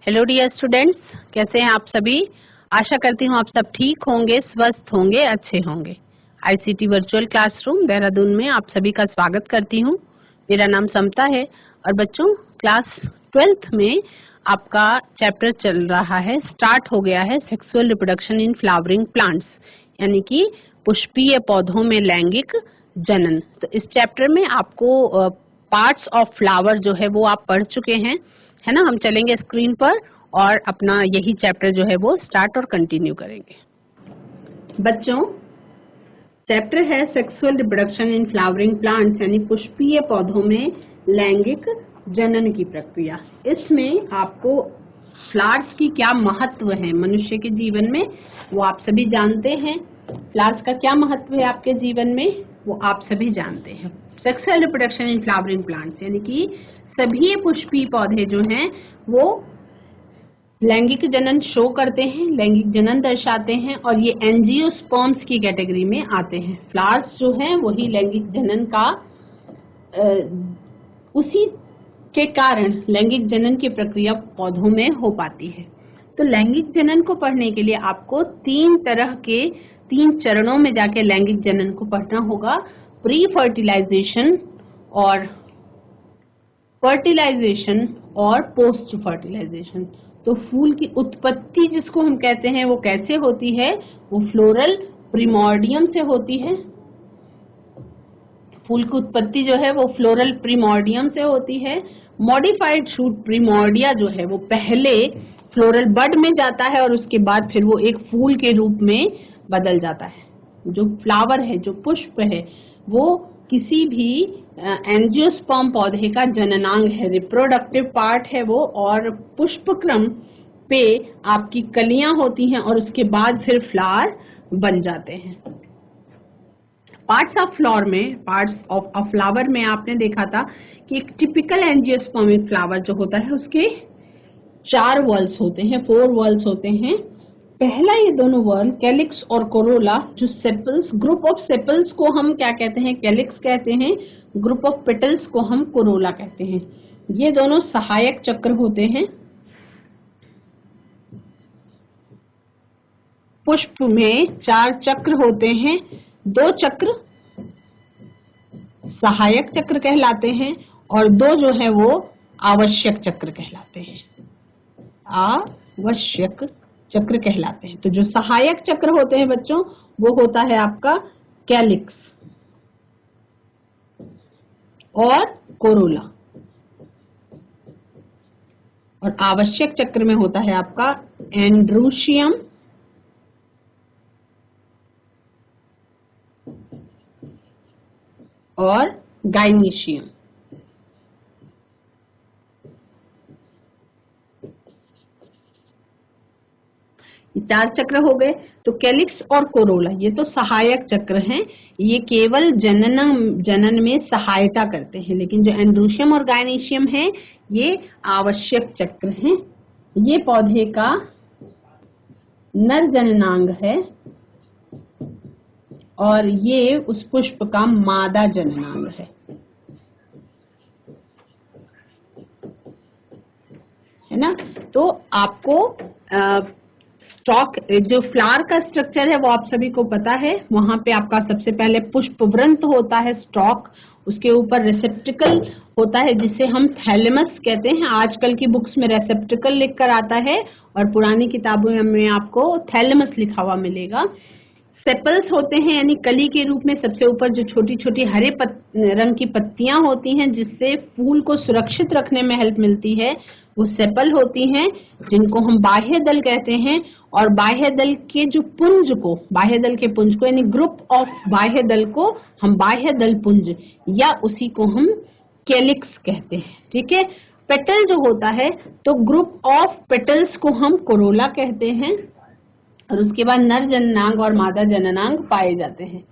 Hello dear students, कैसे हैं आप सभी। आशा करती हूँ आप सब ठीक होंगे, स्वस्थ होंगे, अच्छे होंगे। आईसीटी वर्चुअल क्लासरूम देहरादून में आप सभी का स्वागत करती हूँ। मेरा नाम समता है और बच्चों क्लास 12th में आपका चैप्टर चल रहा है, स्टार्ट हो गया है sexual reproduction in flowering plants, यानी कि पुष्पीय पौधों में लैंगिक जनन। तो इस चैप्टर में आपको पार्ट्स ऑफ फ्लावर जो है वो आप पढ़ चुके हैं, है ना। हम चलेंगे स्क्रीन पर और अपना यही चैप्टर जो है वो स्टार्ट और कंटिन्यू करेंगे। बच्चों, चैप्टर है sexual reproduction in flowering plants, यानी पुष्पीय पौधों में लैंगिक जनन की प्रक्रिया। इसमें आपको फ्लावर्स की क्या महत्व है मनुष्य के जीवन में वो आप सभी जानते हैं। फ्लावर्स का क्या महत्व है आपके जीवन में वो आप सभी जानते हैं। Sexual reproduction in flowering plants यानी कि सभी पुष्पीय पौधे जो हैं वो लैंगिक जनन शो करते हैं, लैंगिक जनन दर्शाते हैं और ये एंजियोस्पर्म्स की कैटेगरी में आते हैं। फ्लावर्स जो हैं वही लैंगिक जनन का उसी के कारण लैंगिक जनन की प्रक्रिया पौधों में हो पाती है। तो लैंगिक जनन को पढ़ने के लिए आपको तीन चरणों में जाके लैंगिक जनन को पढ़ना होगा। प्री फर्टिलाइजेशन और फर्टिलाइजेशन और पोस्ट फर्टिलाइजेशन। तो फूल की उत्पत्ति जिसको हम कहते हैं वो कैसे होती है, वो फ्लोरल प्रिमोर्डियम से होती है। फूल की उत्पत्ति जो है वो फ्लोरल प्रिमोर्डियम से होती है। मॉडिफाइड शूट प्रिमोर्डिया जो है वो पहले फ्लोरल बड में जाता है और उसके बाद फिर वो एक फूल के रूप में बदल जाता है। जो फ्लावर है, जो पुष्प है, वो किसी भी एंजियोस्पर्म पौधे का जननांग है, रिप्रोडक्टिव पार्ट है वो, और पुष्पक्रम पे आपकी कलियां होती हैं और उसके बाद फिर फ्लावर बन जाते हैं। पार्ट्स ऑफ फ्लावर में आपने देखा था कि एक टिपिकल एंजियोस्पर्मिक फ्लावर जो होता है उसके 4 वॉल्स होते हैं, 4 वॉल्स होते हैं। पहला ये दोनों वर्ल कैलिक्स और कोरोला, जो सेपल्स, ग्रुप ऑफ सेपल्स को हम क्या कहते हैं, कैलिक्स कहते हैं, ग्रुप ऑफ पेटल्स को हम कोरोला कहते हैं। ये दोनों सहायक चक्र होते हैं। पुष्प में 4 चक्र होते हैं, 2 चक्र सहायक चक्र कहलाते हैं और 2 जो है वो आवश्यक चक्र कहलाते हैं, आवश्यक चक्र कहलाते हैं। तो जो सहायक चक्र होते हैं बच्चों वो होता है आपका कैलिक्स और कोरोला, और आवश्यक चक्र में होता है आपका एंड्रूशियम और गाइनीशियम। ये 4 चक्र हो गए। तो कैलिक्स और कोरोला ये तो सहायक चक्र हैं, ये केवल जनन में सहायता करते हैं, लेकिन जो एंड्रूशियम और गाइनीशियम है ये आवश्यक चक्र हैं। ये पौधे का नर जननांग है और ये उस पुष्प का मादा जननांग है ना। तो आपको स्टॉक, जो फ्लावर का स्ट्रक्चर है वो आप सभी को पता है। वहां पे आपका सबसे पहले पुष्प वृंत होता है, स्टॉक, उसके ऊपर रिसेप्टिकल होता है जिसे हम थैलेमस कहते हैं। आजकल की बुक्स में रेसेप्टिकल लिखकर आता है और पुरानी किताबों में आपको थैलेमस लिखा हुआ मिलेगा। सेपल्स होते हैं यानी कली के रूप में सबसे ऊपर जो छोटी छोटी हरे रंग की पत्तियां होती हैं जिससे फूल को सुरक्षित रखने में हेल्प मिलती है, वो सेपल होती हैं, जिनको हम बाह्य दल कहते हैं। और बाह्य दल के जो पुंज को, बाह्य दल के पुंज को यानी ग्रुप ऑफ बाह्य दल को हम बाह्य दल पुंज या उसी को हम कैलिक्स कहते हैं। ठीक है। पेटल जो होता है तो ग्रुप ऑफ पेटल्स को हम कोरोला कहते हैं और उसके बाद नर जननांग और मादा जननांग पाए जाते हैं।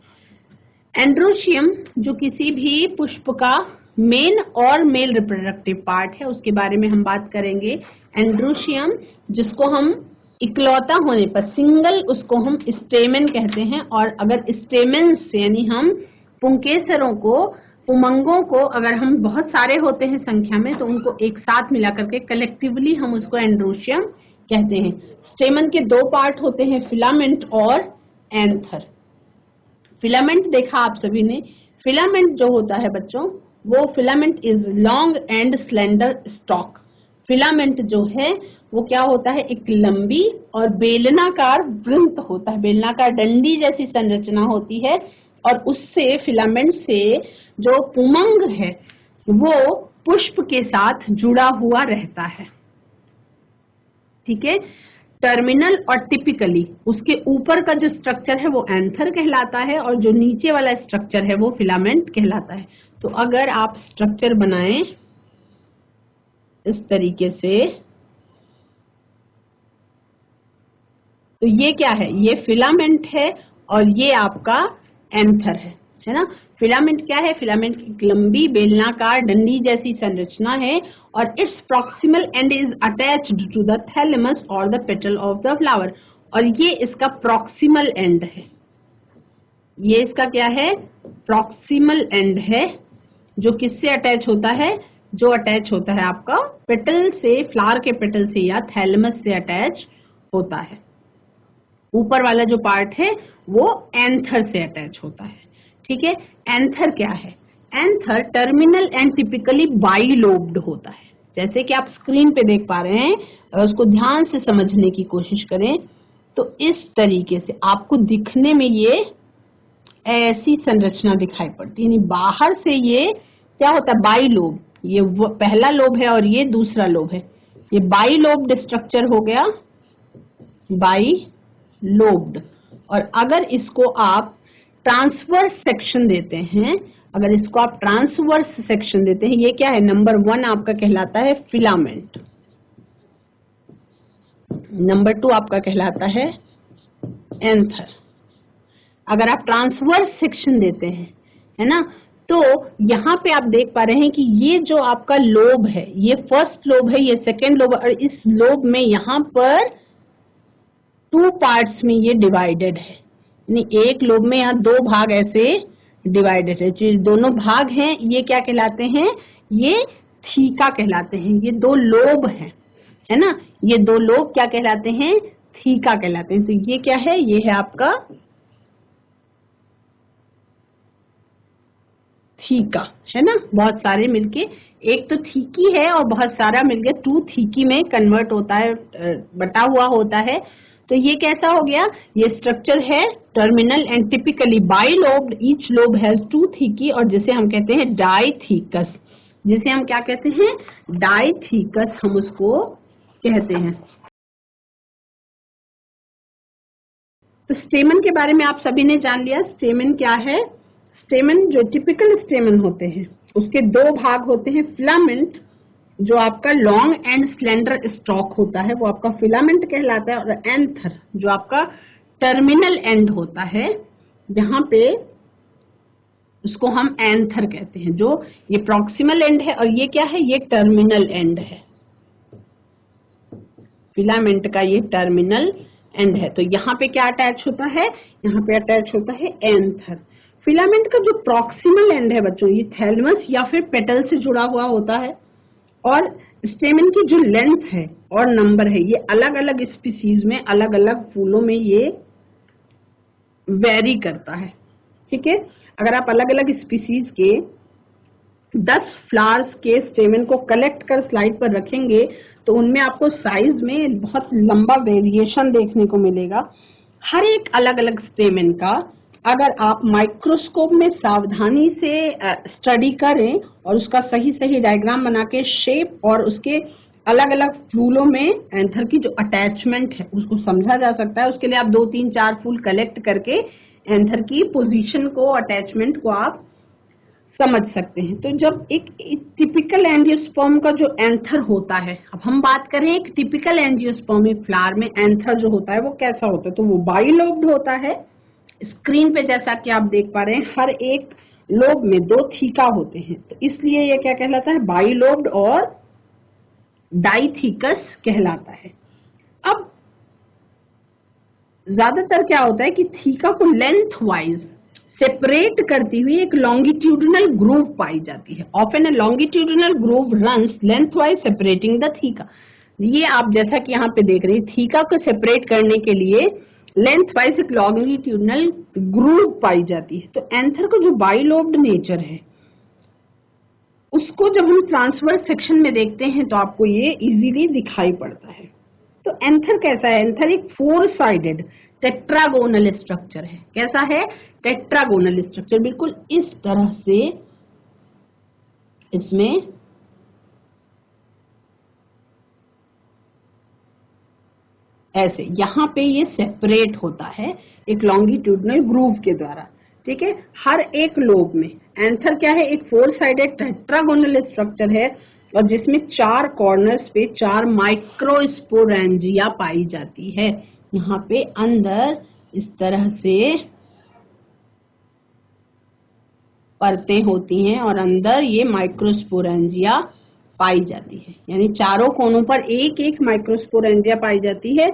एंड्रोशियम जो किसी भी पुष्प का मेन और मेल रिप्रोडक्टिव पार्ट है, उसके बारे में हम बात करेंगे। एंड्रोशियम जिसको हम इकलौता होने पर सिंगल, उसको हम स्टेमेन कहते हैं। और अगर स्टेमेन यानी हम पुंकेसरों को उमंगों को अगर हम बहुत सारे होते हैं संख्या में तो उनको एक साथ मिला करके कलेक्टिवली हम उसको एंड्रोशियम कहते हैं। स्टेमन के दो पार्ट होते हैं, फिलामेंट और एंथर। फिलामेंट देखा आप सभी ने, फिलामेंट जो होता है बच्चों, वो filament is long and slender stock. Filament जो है वो क्या होता है, एक लंबी और बेलनाकार वृंत होता है, बेलनाकार डंडी जैसी संरचना होती है, और उससे फिलामेंट से जो पुमंग है वो पुष्प के साथ जुड़ा हुआ रहता है। ठीक है, टर्मिनल और टिपिकली उसके ऊपर का जो स्ट्रक्चर है वो एंथर कहलाता है और जो नीचे वाला स्ट्रक्चर है वो फिलामेंट कहलाता है। तो अगर आप स्ट्रक्चर बनाएं इस तरीके से, तो ये क्या है, ये फिलामेंट है और ये आपका एंथर है ना। फिलामेंट क्या है, फिलामेंट एक लंबी बेलनाकार डंडी जैसी संरचना है और its proximal end is attached to the thalamus और the petal of the flower. और ये इसका प्रॉक्सिमल एंड है, ये इसका क्या है, प्रॉक्सिमल एंड है, जो किससे अटैच होता है, जो अटैच होता है आपका पेटल से, फ्लावर के पेटल से या थैलेमस से अटैच होता है। ऊपर वाला जो पार्ट है वो एंथर से अटैच होता है। ठीक है, एंथर क्या है, anther terminal and typically bilobed होता है। जैसे कि आप स्क्रीन पे देख पा रहे हैं, अगर उसको ध्यान से समझने की कोशिश करें तो इस तरीके से आपको दिखने में ये ऐसी संरचना दिखाई पड़ती है। यानी बाहर से ये क्या होता है, बाइलोब, ये पहला लोब है और ये दूसरा लोब है, ये बाइलोब्ड स्ट्रक्चर हो गया, बाइलोब्ड। और अगर इसको आप ट्रांसवर्स सेक्शन देते हैं, अगर इसको आप ट्रांसवर्स सेक्शन देते हैं, ये क्या है, नंबर 1 आपका कहलाता है फिलामेंट, नंबर 2 आपका कहलाता है एंथर। अगर आप ट्रांसवर्स सेक्शन देते हैं, है ना, तो यहाँ पे आप देख पा रहे हैं कि ये जो आपका लोब है, ये फर्स्ट लोब है, ये सेकेंड लोब, और इस लोब में यहाँ पर 2 पार्ट्स में ये डिवाइडेड है। यानी एक लोब में यहाँ 2 भाग ऐसे डिवाइडेड है। जो दोनों भाग हैं ये क्या कहलाते हैं, ये थीका कहलाते हैं। ये 2 लोब हैं, है ना, ये 2 लोब क्या कहलाते हैं, थीका कहलाते हैं। तो ये क्या है, ये है आपका थीका, है ना, बहुत सारे मिलके, एक तो थीकी है और बहुत सारा मिलके 2 थीकी में कन्वर्ट होता है, बटा हुआ होता है। तो ये कैसा हो गया, ये स्ट्रक्चर है terminal and typically bilobed, each lobe has 2 थीकी, और जिसे हम कहते हैं डाइथीकस, जिसे हम क्या कहते हैं, डाइथीकस हम उसको कहते हैं। तो स्टेमन के बारे में आप सभी ने जान लिया, स्टेमन क्या है। स्टेमन जो टिपिकल स्टेमन होते हैं उसके 2 भाग होते हैं, फिलामेंट जो आपका लॉन्ग एंड स्लेंडर स्टॉक होता है वो आपका फिलामेंट कहलाता है, और एंथर जो आपका टर्मिनल एंड होता है, जहां पे उसको हम एंथर कहते हैं। जो ये प्रॉक्सिमल एंड है और ये क्या है, ये टर्मिनल एंड है, फिलामेंट का ये टर्मिनल एंड है। तो यहाँ पे क्या अटैच होता है, यहाँ पे अटैच होता है एंथर। फिलामेंट का जो प्रॉक्सिमल एंड है बच्चों, ये थैलेमस या फिर पेटल से जुड़ा हुआ होता है, और स्टेमन की जो लेंथ है और नंबर है ये अलग अलग स्पीसीज में, अलग अलग फूलों में ये वेरी करता है। ठीक है, अगर आप अलग अलग स्पीसीज के 10 फ्लावर्स के स्टेमन को कलेक्ट कर स्लाइड पर रखेंगे तो उनमें आपको साइज में बहुत लंबा वेरिएशन देखने को मिलेगा। हर एक अलग अलग स्टेमन का अगर आप माइक्रोस्कोप में सावधानी से स्टडी करें और उसका सही सही डायग्राम बना के शेप और उसके अलग अलग फूलों में एंथर की जो अटैचमेंट है उसको समझा जा सकता है। उसके लिए आप 2, 3, 4 फूल कलेक्ट करके एंथर की पोजीशन को, अटैचमेंट को आप समझ सकते हैं। तो जब एक टिपिकल एंजियोस्पर्म का जो एंथर होता है, अब हम बात करें एक टिपिकल एंजियोस्पर्मिक फ्लावर में एंथर जो होता है वो कैसा होता है, तो वो बाइलोब्ड होता है। स्क्रीन पे जैसा कि आप देख पा रहे हैं हर एक लोब में 2 थीका होते हैं, तो इसलिए ये क्या कहलाता है, बाइलोब्ड और डाइथीकस कहलाता है। अब ज्यादातर क्या होता है कि थीका को लेंथ वाइज सेपरेट करती हुई एक लॉन्गिट्यूडिनल ग्रूव पाई जाती है। Often a longitudinal groove runs lengthwise separating the theca. ये आप जैसा कि यहाँ पे देख रहे हैं, थीका को सेपरेट करने के लिए लेंथ वाइज एक लॉन्गिट्यूडिनल ग्रूव पाई जाती है। तो एंथर का जो बाइलोब्ड नेचर है उसको जब हम ट्रांसवर्स सेक्शन में देखते हैं तो आपको ये इजीली दिखाई पड़ता है। तो एंथर कैसा है? एंथर एक 4 साइडेड टेट्रागोनल स्ट्रक्चर है। कैसा है? Tetragonal structure. बिल्कुल इस तरह से इसमें ऐसे यहाँ पे ये सेपरेट होता है एक लॉन्गिट्यूडिनल ग्रूव के द्वारा। ठीक है, हर एक लोब में एंथर क्या है? एक 4 साइडेड टेट्रागोनल स्ट्रक्चर है और जिसमें 4 कॉर्नर्स पे 4 माइक्रोस्पोरेंजिया पाई जाती है। यहाँ पे अंदर इस तरह से परतें होती हैं और अंदर ये माइक्रोस्पोरेंजिया पाई जाती है। यानी चारों कोनों पर एक एक माइक्रोस्पोरेंजिया पाई जाती है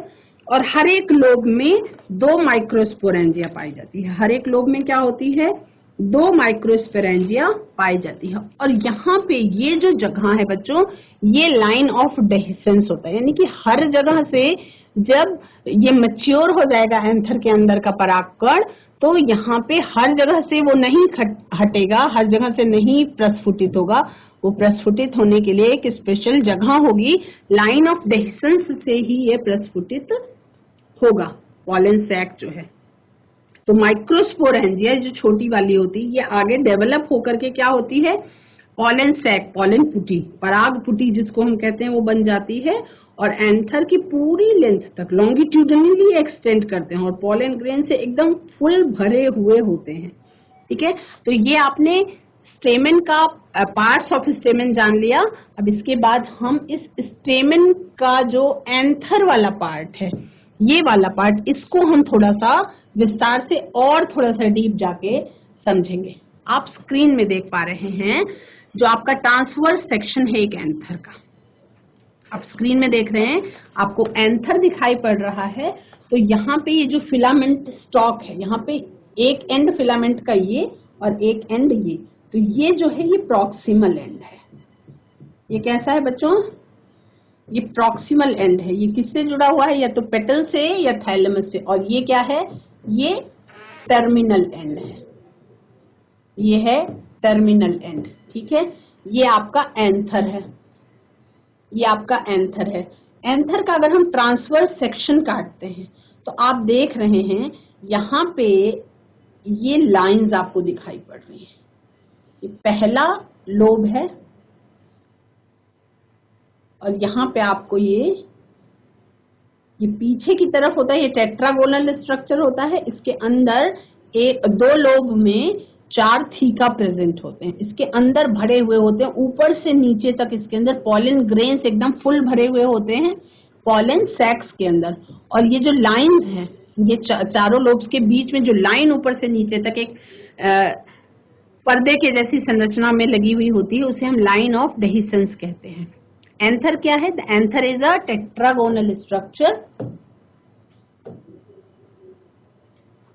और हर एक लोब में 2 माइक्रोस्पोरेंजिया पाई जाती है। हर एक लोब में क्या होती है? 2 माइक्रोस्पोरेंजिया पाई जाती है। और यहाँ पे ये जो जगह है बच्चों, ये लाइन ऑफ डेहिसेंस होता है। यानी कि हर जगह से जब ये मैच्योर हो जाएगा एंथर के अंदर का परागकण, तो यहाँ पे हर जगह से वो नहीं हटेगा, हर जगह से नहीं प्रस्फुटित होगा। वो प्रस्फुटित होने के लिए एक स्पेशल जगह होगी, लाइन ऑफ डेहिसेंस से ही ये प्रस्फुटित होगा पॉलन सैक जो है। तो माइक्रोस्पोरेंजिया जो छोटी वाली होती है, ये आगे डेवलप होकर के क्या होती है? पॉलन सैक, पॉलन पुटी, पराग पुटी जिसको हम कहते हैं, वो बन जाती है और एंथर की पूरी लेंथ तक लॉन्गिट्यूडिनली एक्सटेंड करते हैं और पॉलन ग्रेन से एकदम फुल भरे हुए होते हैं। ठीक है, तो ये आपने स्टेमेन का पार्ट्स ऑफ स्टेमेन जान लिया। अब इसके बाद हम इस स्टेमेन का जो एंथर वाला पार्ट है, ये वाला पार्ट, इसको हम थोड़ा सा विस्तार से और थोड़ा सा डीप जाके समझेंगे। आप स्क्रीन में देख पा रहे हैं जो आपका ट्रांसवर्स सेक्शन है एक एंथर का। आप स्क्रीन में देख रहे हैं, आपको एंथर दिखाई पड़ रहा है। तो यहाँ पे ये जो फिलामेंट स्टॉक है, यहाँ पे एक एंड फिलामेंट का ये और एक एंड ये, तो ये जो है ये प्रॉक्सिमल एंड है। ये कैसा है बच्चों? ये प्रॉक्सिमल एंड है। ये किससे जुड़ा हुआ है? या तो पेटल से या थैलेमस से। और ये क्या है? ये टर्मिनल एंड है। ये है टर्मिनल एंड। ठीक है, ये आपका एंथर है। ये आपका एंथर है। एंथर का अगर हम ट्रांसवर्स सेक्शन काटते हैं तो आप देख रहे हैं यहाँ पे ये लाइंस आपको दिखाई पड़ रही है। ये पहला लोब है और यहाँ पे आपको ये पीछे की तरफ होता है, ये टेट्रागोनल स्ट्रक्चर होता है। इसके अंदर 2 लोब में 4 थीका प्रेजेंट होते हैं। इसके अंदर भरे हुए होते हैं ऊपर से नीचे तक। इसके अंदर पॉलन ग्रेन्स एकदम फुल भरे हुए होते हैं पॉलन सैक्स के अंदर। और ये जो लाइंस हैं, ये चारों लोब्स के बीच में जो लाइन ऊपर से नीचे तक एक पर्दे के जैसी संरचना में लगी हुई होती है, उसे हम लाइन ऑफ डेहिसेंस कहते हैं। एंथर क्या है? The anther is a tetragonal structure.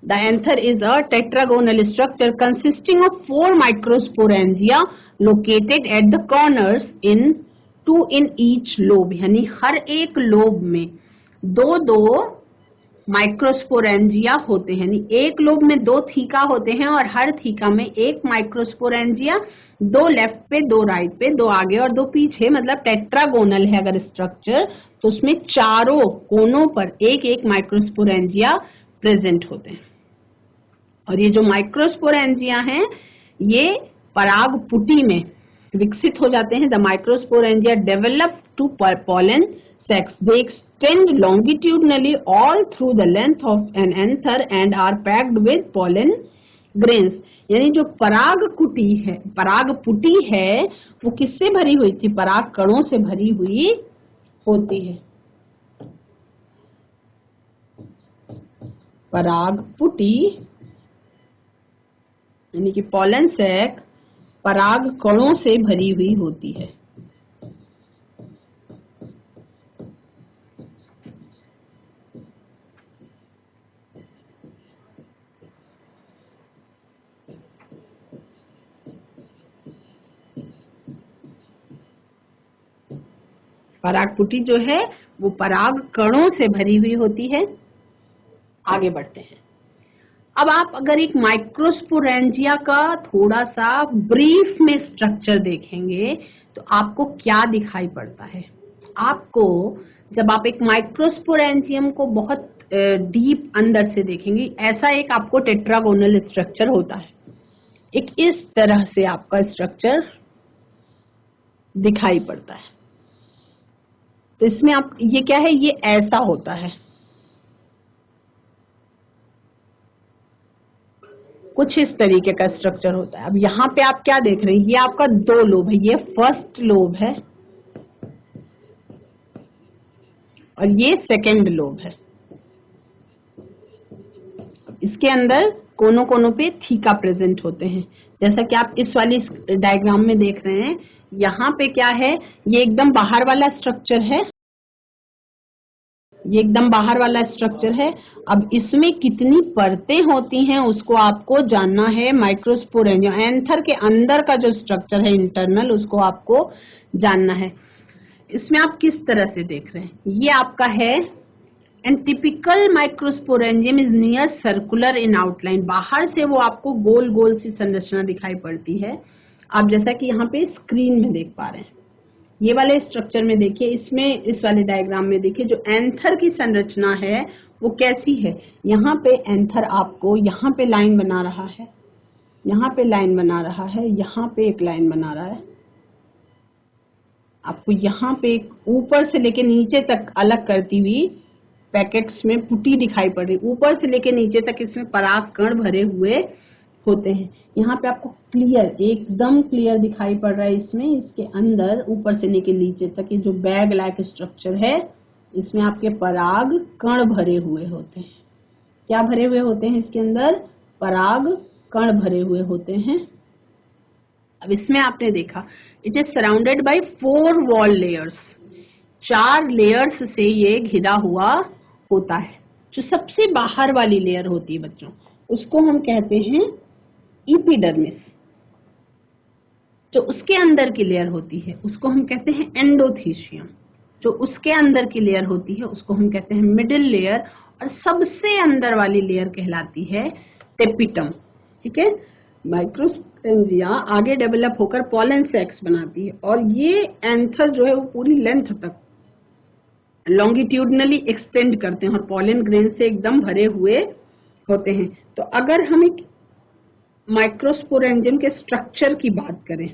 The anther is a tetragonal structure consisting of 4 microsporangia located at the corners in 2 in each lobe। यानी हर एक लोब में 2 माइक्रोस्पोरेंजिया होते हैं। यानी एक लोब में 2 थीका होते हैं और हर थीका में एक माइक्रोस्पोरेंजिया, 2 लेफ्ट पे, 2 राइट पे, 2 आगे और 2 पीछे। मतलब टेट्रागोनल है अगर स्ट्रक्चर, तो उसमें चारों कोनों पर एक एक माइक्रोस्पोरेंजिया प्रेजेंट होते हैं। और ये जो माइक्रोस्पोरेंजिया हैं, ये पराग पुटी में विकसित हो जाते हैं। The microsporangia develop to pollen sacs। They extend longitudinally all through the length of an anther and are packed with pollen grains। यानी जो पराग पुटी है, वो किससे भरी हुई थी? पराग कणों से भरी हुई होती है। पराग पुटी यानी कि पॉलन सैक पराग कणों से भरी हुई होती है। पराग पुटी जो है वो पराग कणों से भरी हुई होती है। आगे बढ़ते हैं। अब आप अगर एक माइक्रोस्पोरेंजिया का थोड़ा सा ब्रीफ में स्ट्रक्चर देखेंगे तो आपको क्या दिखाई पड़ता है? आपको जब आप एक माइक्रोस्पोरेंजियम को बहुत डीप अंदर से देखेंगे, ऐसा एक आपको टेट्रागोनल स्ट्रक्चर होता है। एक इस तरह से आपका स्ट्रक्चर दिखाई पड़ता है। तो इसमें आप ये क्या है, ये ऐसा होता है, कुछ इस तरीके का स्ट्रक्चर होता है। अब यहाँ पे आप क्या देख रहे हैं, ये आपका 2 लोब है, ये फर्स्ट लोब है और ये सेकंड लोब है। इसके अंदर कोनों कोनों पे थीका प्रेजेंट होते हैं, जैसा कि आप इस वाली डायग्राम में देख रहे हैं। यहाँ पे क्या है, ये एकदम बाहर वाला स्ट्रक्चर है, ये एकदम बाहर वाला स्ट्रक्चर है। अब इसमें कितनी परतें होती हैं उसको आपको जानना है। माइक्रोस्पोरेंजियम एंथर के अंदर का जो स्ट्रक्चर है इंटरनल, उसको आपको जानना है। इसमें आप किस तरह से देख रहे हैं, ये आपका है and typical microsporangium is near circular in outline. बाहर से वो आपको गोल गोल सी संरचना दिखाई पड़ती है। आप जैसा कि यहाँ पे स्क्रीन में देख पा रहे हैं, ये वाले स्ट्रक्चर में देखिए, इसमें इस वाले डायग्राम में देखिए जो एंथर की संरचना है वो कैसी है। यहाँ पे एंथर आपको यहाँ पे लाइन बना रहा है, यहाँ पे लाइन बना रहा है, यहाँ पे एक लाइन बना रहा है। आपको यहाँ पे ऊपर से लेके नीचे तक अलग करती हुई पैकेट्स में पुटी दिखाई पड़ रही। ऊपर से लेके नीचे तक इसमें पराग कण भरे हुए होते हैं। यहाँ पे आपको क्लियर, एकदम क्लियर दिखाई पड़ रहा है इसमें, इसके अंदर ऊपर से लेके नीचे तक ये जो बैग लाइक स्ट्रक्चर है, इसमें आपके पराग कण भरे हुए होते हैं। क्या भरे हुए होते हैं इसके अंदर? पराग कण भरे हुए होते हैं। अब इसमें आपने देखा it is surrounded by 4 wall layers, 4 layers से ये घिरा हुआ होता है। जो सबसे बाहर वाली लेयर होती है बच्चों, उसको हम कहते हैं इपिडर्मिस। जो उसके अंदर की लेयर होती है उसको हम कहते हैं एंडोथीशियम। जो उसके अंदर की लेयर होती है उसको हम कहते हैं मिडिल लेयर, और सबसे अंदर वाली लेयर कहलाती है टेपिटम। ठीक है, माइक्रोस्पोरेंजिया आगे डेवलप होकर पॉलन सैक्स बनाती है, और ये एंथर जो है वो पूरी लेंथ तक लॉन्गिट्यूडनली एक्सटेंड करते हैं और पॉलन ग्रेन से एकदम भरे हुए होते हैं। तो अगर हम एक माइक्रोस्पोरेंजियम के स्ट्रक्चर की बात करें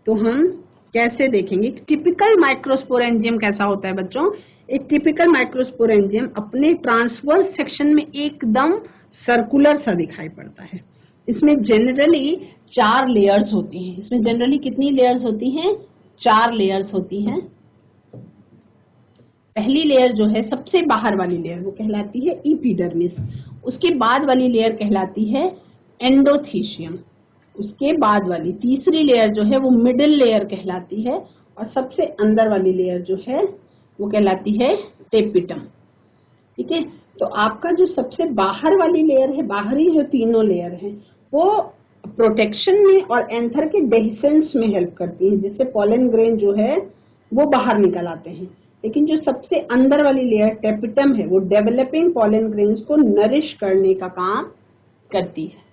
तो हम कैसे देखेंगे? टिपिकल माइक्रोस्पोरेंजियम कैसा होता है बच्चों? एक टिपिकल माइक्रोस्पोरेंजियम अपने ट्रांसवर्स सेक्शन में एकदम सर्कुलर सा दिखाई पड़ता है। इसमें जनरली 4 लेयर्स होती हैं। इसमें जनरली कितनी लेयर्स होती हैं? 4 लेयर्स होती हैं। पहली लेयर जो है सबसे बाहर वाली लेयर वो कहलाती है इपिडर्मिस। उसके बाद वाली लेयर कहलाती है एंडोथीशियम। उसके बाद वाली तीसरी लेयर जो है वो मिडिल लेयर कहलाती है, और सबसे अंदर वाली लेयर जो है वो कहलाती है टेपिटम। ठीक है, तो आपका जो सबसे बाहर वाली लेयर है, बाहरी जो तीनों लेयर है, वो प्रोटेक्शन में और एंथर के डेहिसेंस में हेल्प करती है, जिससे पॉलन ग्रेन जो है वो बाहर निकल आते हैं। लेकिन जो सबसे अंदर वाली लेयर टेपिटम है वो डेवलपिंग पॉलन ग्रेन्स को नरिश करने का काम करती है।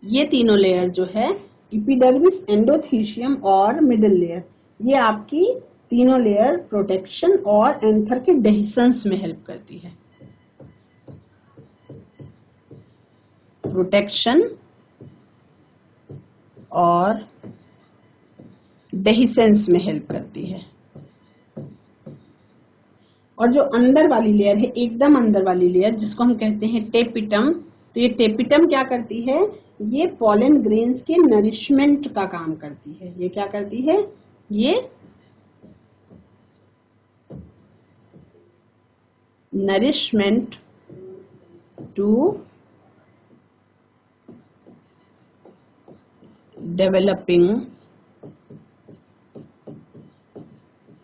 ये तीनों लेयर जो है इपिडर्मिस, एंडोथीशियम और मिडिल लेयर, ये आपकी तीनों लेयर प्रोटेक्शन और एंथर के डेहिसेंस में हेल्प करती है। प्रोटेक्शन और डेहिसेंस में हेल्प करती है। और जो अंदर वाली लेयर है, एकदम अंदर वाली लेयर, जिसको हम कहते हैं टेपिटम, तो ये टेपिटम क्या करती है? ये पॉलन ग्रेन्स के नरिशमेंट का काम करती है। ये क्या करती है? ये nourishment to developing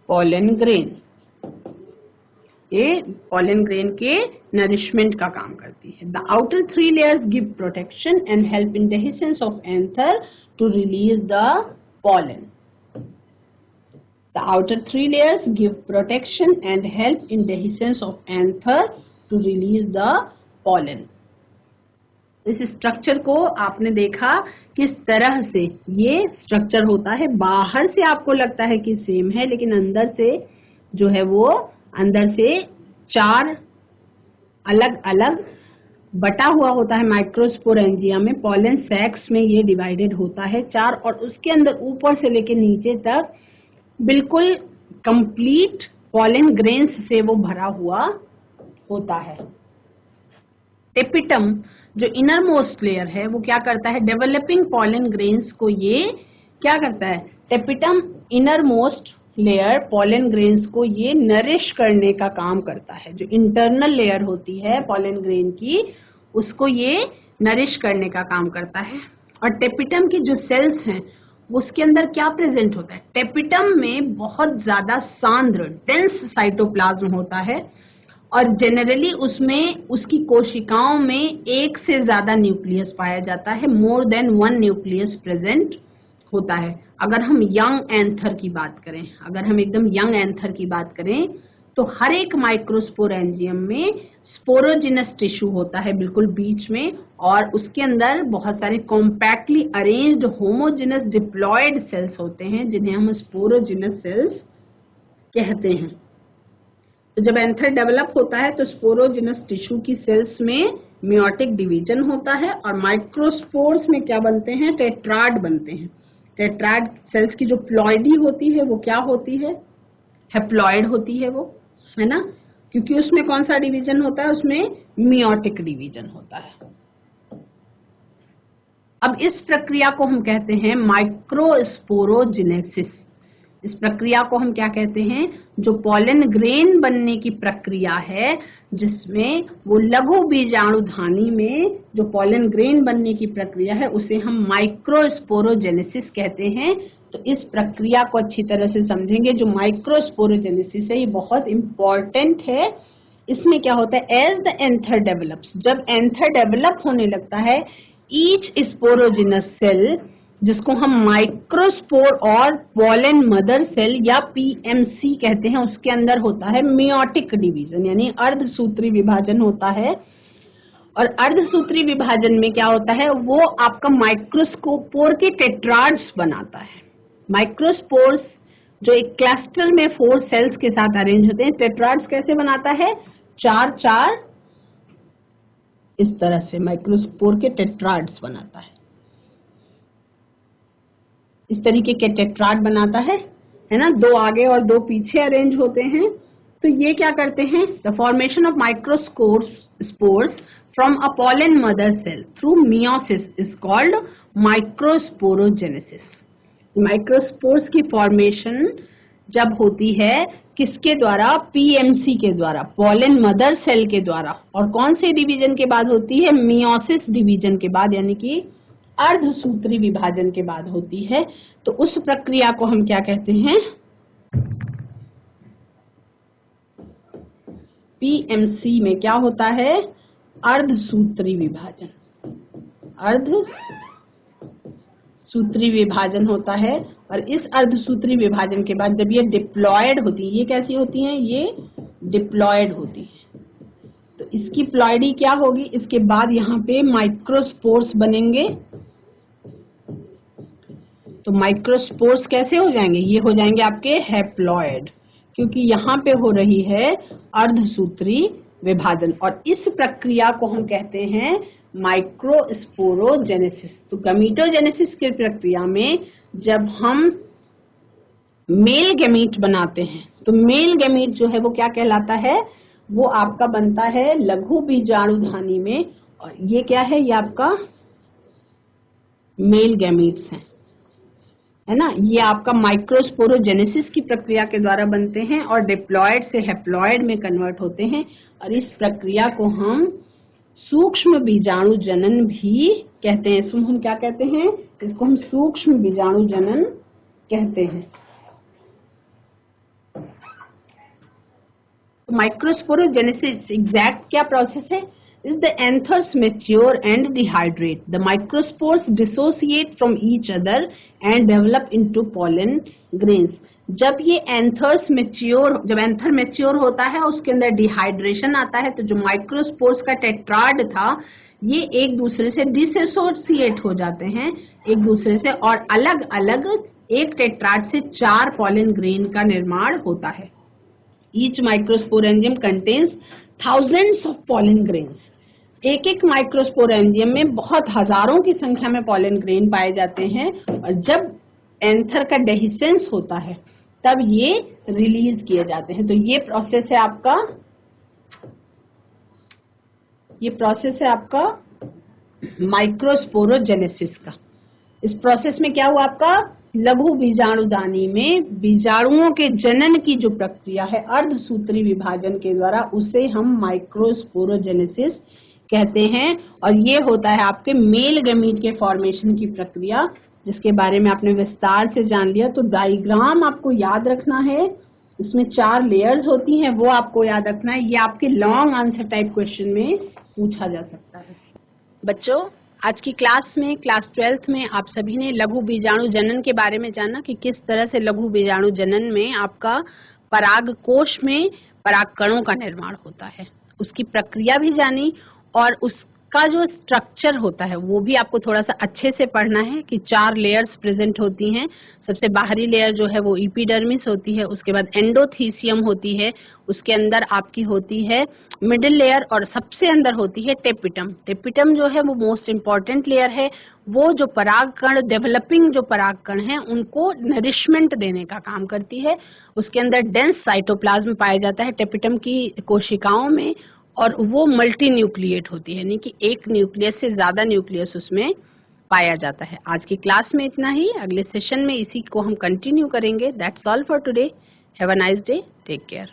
pollen grain, ये पॉलन ग्रेन के नरिशमेंट का काम करती है। The outer 3 layers give protection and help in dehiscence of anther to release the pollen. The outer three layers give protection and help in dehiscence of anther to release the pollen. इस structure को आपने देखा किस तरह से ये structure होता है। बाहर से आपको लगता है कि सेम है, लेकिन अंदर से जो है वो अंदर से 4 अलग अलग बटा हुआ होता है। माइक्रोस्पोरेंजिया में पॉलन सैक्स में ये डिवाइडेड होता है 4, और उसके अंदर ऊपर से लेके नीचे तक बिल्कुल कंप्लीट पॉलन ग्रेन्स से वो भरा हुआ होता है। टेपिटम जो इनर मोस्ट लेयर है वो क्या करता है, डेवलपिंग पॉलन ग्रेन्स को ये क्या करता है, tapetum inner most layer pollen grains को ये नरिश करने का काम करता है। जो इंटरनल लेयर होती है पॉलन ग्रेन की, उसको ये नरिश करने का काम करता है। और टेपिटम की जो सेल्स हैं उसके अंदर क्या प्रेजेंट होता है, टेपिटम में बहुत ज्यादा सांद्र डेंस साइटोप्लाज्म होता है, और जनरली उसमें उसकी कोशिकाओं में एक से ज्यादा न्यूक्लियस पाया जाता है। मोर देन 1 न्यूक्लियस प्रेजेंट होता है। अगर हम यंग एंथर की बात करें, अगर हम एकदम यंग एंथर की बात करें, तो हर एक माइक्रोस्पोरेंजियम में स्पोरोजिनस टिश्यू होता है बिल्कुल बीच में, और उसके अंदर बहुत सारे compactly arranged homogeneous diploid cells होते हैं, जिन्हें हम स्पोरोजिनस सेल्स कहते हैं। तो जब एंथर डेवलप होता है तो स्पोरोजिनस टिश्यू की सेल्स में मियोटिक डिवीजन होता है, और माइक्रोस्पोर्स में क्या बनते हैं, टेट्राड बनते हैं। टेट्राड सेल्स की जो प्लॉइडी होती है वो क्या होती है, हेप्लॉइड होती है वो, है ना, क्योंकि उसमें कौन सा डिवीजन होता है, उसमें मियोटिक डिवीजन होता है। अब इस प्रक्रिया को हम कहते हैं माइक्रोस्पोरोजेनेसिस। इस प्रक्रिया को हम क्या कहते हैं, जो पॉलन ग्रेन बनने की प्रक्रिया है, जिसमें वो लघु बीजाणुधानी में जो पॉलन ग्रेन बनने की प्रक्रिया है, उसे हम माइक्रोस्पोरोजेनेसिस कहते हैं। तो इस प्रक्रिया को अच्छी तरह से समझेंगे। जो माइक्रोस्पोरोजेनेसिस है ये बहुत इंपॉर्टेंट है। इसमें क्या होता है, एज द एंथर डेवलप्स, जब एंथर डेवलप होने लगता है, ईच स्पोरोजिनस सेल, जिसको हम माइक्रोस्पोर और पॉलन मदर सेल या पीएमसी कहते हैं, उसके अंदर होता है मियोटिक डिवीजन, यानी अर्धसूत्री विभाजन होता है। और अर्धसूत्री विभाजन में क्या होता है, वो आपका माइक्रोस्पोर के टेट्राड्स बनाता है। माइक्रोस्पोर्स जो एक क्लस्टर में 4 सेल्स के साथ अरेंज होते हैं, टेट्राड्स कैसे बनाता है, 4-4 इस तरह से माइक्रोस्पोर के टेट्राड्स बनाता है। इस तरीके के टेट्राड बनाता है ना, 2 आगे और 2 पीछे अरेंज होते हैं। तो ये क्या करते हैं, the formation of microspores from a pollen mother cell through meiosis is called microsporogenesis. Microspores की फॉर्मेशन जब होती है किसके द्वारा, पीएमसी के द्वारा, पॉलन मदर सेल के द्वारा, और कौन से डिवीजन के बाद होती है, मियोसिस डिवीजन के बाद, यानी कि अर्धसूत्री विभाजन के बाद होती है। तो उस प्रक्रिया को हम क्या कहते हैं, पीएमसी में क्या होता है, अर्धसूत्री विभाजन। अर्धसूत्री विभाजन होता है, और इस अर्धसूत्री विभाजन के बाद जब ये डिप्लॉयड होती है, ये कैसी होती हैं, ये डिप्लॉयड होती है। तो इसकी प्लॉइडी क्या होगी, इसके बाद यहाँ पे माइक्रोस्पोर्स बनेंगे। तो माइक्रोस्पोर्स कैसे हो जाएंगे, ये हो जाएंगे आपके हैप्लॉयड, क्योंकि यहाँ पे हो रही है अर्धसूत्री विभाजन। और इस प्रक्रिया को हम कहते हैं माइक्रोस्पोरोजेनेसिस। तो गमीटोजेनेसिस की प्रक्रिया में जब हम मेल गैमीट बनाते हैं, तो मेल गैमीट जो है वो क्या कहलाता है, वो आपका बनता है लघु बीजाणुधानी में, और ये क्या है, ये आपका मेल गैमीट्स है ना। ये आपका माइक्रोस्पोरोजेनेसिस की प्रक्रिया के द्वारा बनते हैं और डिप्लॉयड से हैप्लॉयड में कन्वर्ट होते हैं। और इस प्रक्रिया को हम सूक्ष्म बीजाणु जनन भी कहते हैं। इसको हम क्या कहते हैं, इसको हम सूक्ष्म बीजाणु जनन कहते हैं। माइक्रोस्पोरोजेनेसिस एग्जैक्ट क्या प्रोसेस है, is the anthers mature and dehydrate. The microspores dissociate from each other and develop into pollen grains. जब ये जब एंथर मेच्योर होता है उसके अंदर डिहाइड्रेशन आता है, तो जो माइक्रोस्पोर्स का टेट्राड था ये एक दूसरे से डिसोसिएट हो जाते हैं एक दूसरे से, और अलग अलग एक टेट्राड से 4 पॉलन ग्रेन का निर्माण होता है. Each microsporangium contains thousands of pollen grains. एक एक माइक्रोस्पोरेंजियम में बहुत हजारों की संख्या में पॉलन ग्रेन पाए जाते हैं, और जब एंथर का डेहिसेंस होता है तब ये रिलीज किए जाते हैं. तो ये प्रोसेस है आपका माइक्रोस्पोरोजेनेसिस का. इस प्रोसेस में क्या हुआ, आपका लघु बीजाणुदानी में बीजाणुओं के जनन की जो प्रक्रिया है अर्धसूत्री विभाजन के द्वारा, उसे हम माइक्रोस्पोरोजेनेसिस कहते हैं. और ये होता है आपके मेल गैमीट के फॉर्मेशन की प्रक्रिया, जिसके बारे में आपने विस्तार से जान लिया. तो डायग्राम आपको याद रखना है, इसमें 4 लेयर्स होती हैं, वो आपको याद रखना है. ये आपके लॉन्ग आंसर टाइप क्वेश्चन में पूछा जा सकता है. बच्चों, आज की क्लास में, क्लास 12th में आप सभी ने लघु बीजाणु जनन के बारे में जाना कि किस तरह से लघु बीजाणु जनन में आपका पराग कोश में पराग कणों का निर्माण होता है, उसकी प्रक्रिया भी जानी, और उसका जो स्ट्रक्चर होता है वो भी आपको थोड़ा सा अच्छे से पढ़ना है कि 4 लेयर्स प्रेजेंट होती हैं. सबसे बाहरी लेयर जो है वो एपिडर्मिस होती है, उसके बाद एंडोथीसियम होती है, उसके अंदर आपकी होती है मिडिल लेयर, और सबसे अंदर होती है टेपिटम. टेपिटम जो है वो मोस्ट इम्पॉर्टेंट लेयर है, वो जो परागकण, डेवलपिंग जो परागकण हैं उनको नरिशमेंट देने का काम करती है. उसके अंदर डेंस साइटोप्लाज्म पाया जाता है टेपिटम की कोशिकाओं में, और वो मल्टी न्यूक्लिएट होती है, यानी कि एक न्यूक्लियस से ज्यादा न्यूक्लियस उसमें पाया जाता है. आज की क्लास में इतना ही. अगले सेशन में इसी को हम कंटिन्यू करेंगे. That's all for today. Have a nice day. Take care.